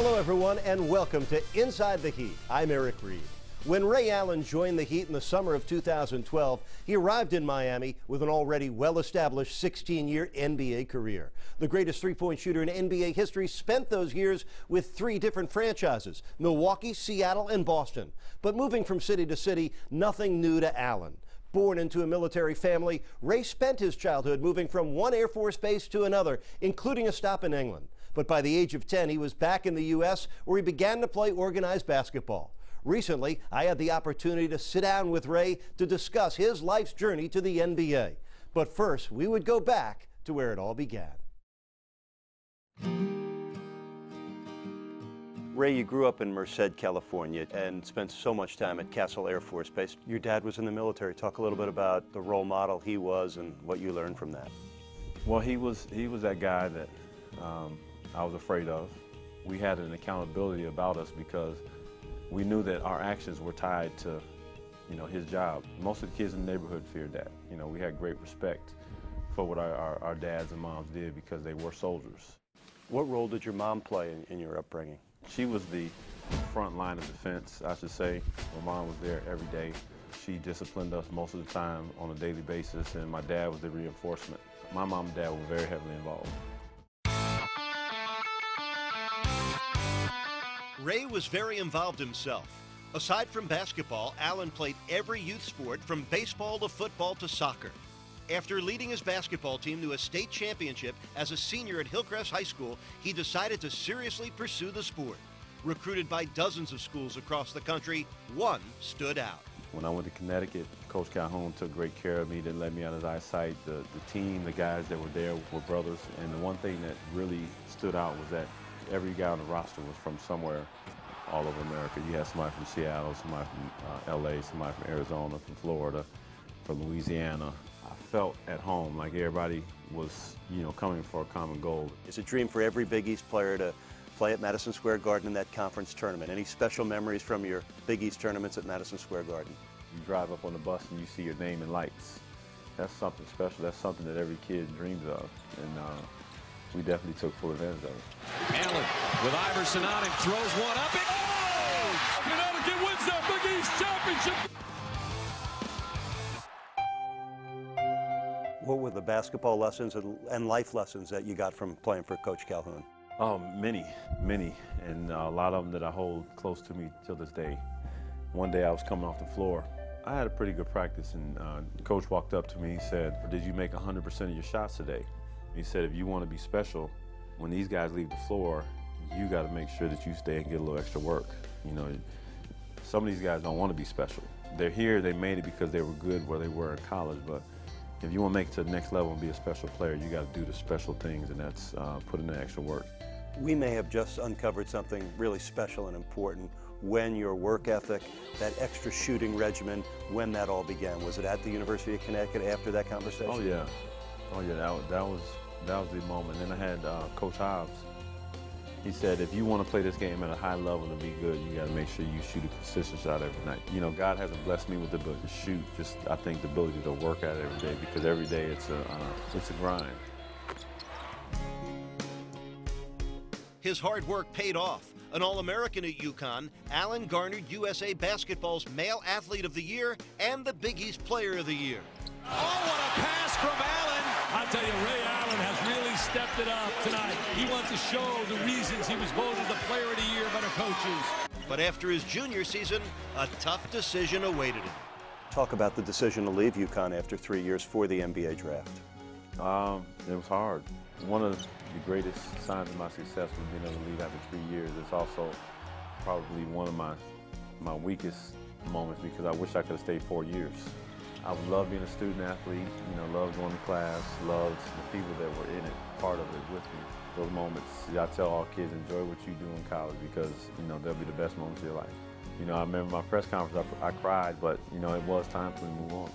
Hello, everyone, and welcome to Inside the Heat. I'm Eric Reed. When Ray Allen joined the Heat in the summer of 2012, he arrived in Miami with an already well-established 16-year NBA career. The greatest three-point shooter in NBA history spent those years with three different franchises: Milwaukee, Seattle, and Boston. But moving from city to city, nothing new to Allen. Born into a military family, Ray spent his childhood moving from one Air Force base to another, including a stop in England. But by the age of 10, he was back in the U.S., where he began to play organized basketball. Recently, I had the opportunity to sit down with Ray to discuss his life's journey to the NBA. But first, we would go back to where it all began. Ray, you grew up in Merced, California, and spent so much time at Castle Air Force Base. Your dad was in the military. Talk a little bit about the role model he was and what you learned from that. Well, he was that guy that I was afraid of. We had an accountability about us because we knew that our actions were tied to, his job. Most of the kids in the neighborhood feared that. We had great respect for what our dads and moms did because they were soldiers. What role did your mom play in your upbringing? She was the front line of defense, I should say. My mom was there every day. She disciplined us most of the time on a daily basis, and my dad was the reinforcement. My mom and dad were very heavily involved. Ray was very involved himself. Aside from basketball, Allen played every youth sport from baseball to football to soccer. After leading his basketball team to a state championship as a senior at Hillcrest High School, he decided to seriously pursue the sport. Recruited by dozens of schools across the country, one stood out. When I went to Connecticut, Coach Calhoun took great care of me, didn't let me out of his eyesight. The team, the guys that were there were brothers, and the one thing that really stood out was that every guy on the roster was from somewhere all over America. You had somebody from Seattle, somebody from LA, somebody from Arizona, from Florida, from Louisiana. I felt at home, like everybody was, coming for a common goal. It's a dream for every Big East player to play at Madison Square Garden in that conference tournament. Any special memories from your Big East tournaments at Madison Square Garden? You drive up on the bus and you see your name in lights. That's something special. That's something that every kid dreams of. And we definitely took full advantage of it. Allen with Iverson on him, throws one up. Connecticut wins their Big East championship. What were the basketball lessons and life lessons that you got from playing for Coach Calhoun? Oh, many, and a lot of them that I hold close to me till this day. One day I was coming off the floor. I had a pretty good practice, and the coach walked up to me. He said, "Did you make 100% of your shots today?" He said, "If you want to be special, when these guys leave the floor, you got to make sure that you stay and get a little extra work. Some of these guys don't want to be special. They're here, they made it because they were good where they were in college, but if you want to make it to the next level and be a special player, you got to do the special things, and that's put in the extra work." We may have just uncovered something really special and important when your work ethic, that extra shooting regimen, when that all began. Was it at the University of Connecticut after that conversation? Oh yeah, that was the moment. And then I had Coach Hobbs. He said, if you want to play this game at a high level and be good, you got to make sure you shoot a consistent shot every night. God hasn't blessed me with the ability to shoot, just I think the ability to work at it every day, because every day it's a grind. His hard work paid off. An All-American at UConn, Allen garnered USA Basketball's Male Athlete of the Year and the Big East Player of the Year. Oh, what a pass from Allen. I tell you, Ray Allen has really stepped it up tonight. He wants to show the reasons he was voted the Player of the Year by the coaches. But after his junior season, a tough decision awaited him. Talk about the decision to leave UConn after 3 years for the NBA draft. It was hard. One of the greatest signs of my success was being able to leave after 3 years. It's also probably one of my weakest moments, because I wish I could have stayed 4 years. I love being a student athlete, loved going to class, loved the people that were in it, part of it with me. Those moments, I tell all kids, enjoy what you do in college, because, they'll be the best moments of your life. I remember my press conference, I cried, but, it was time for me to move on.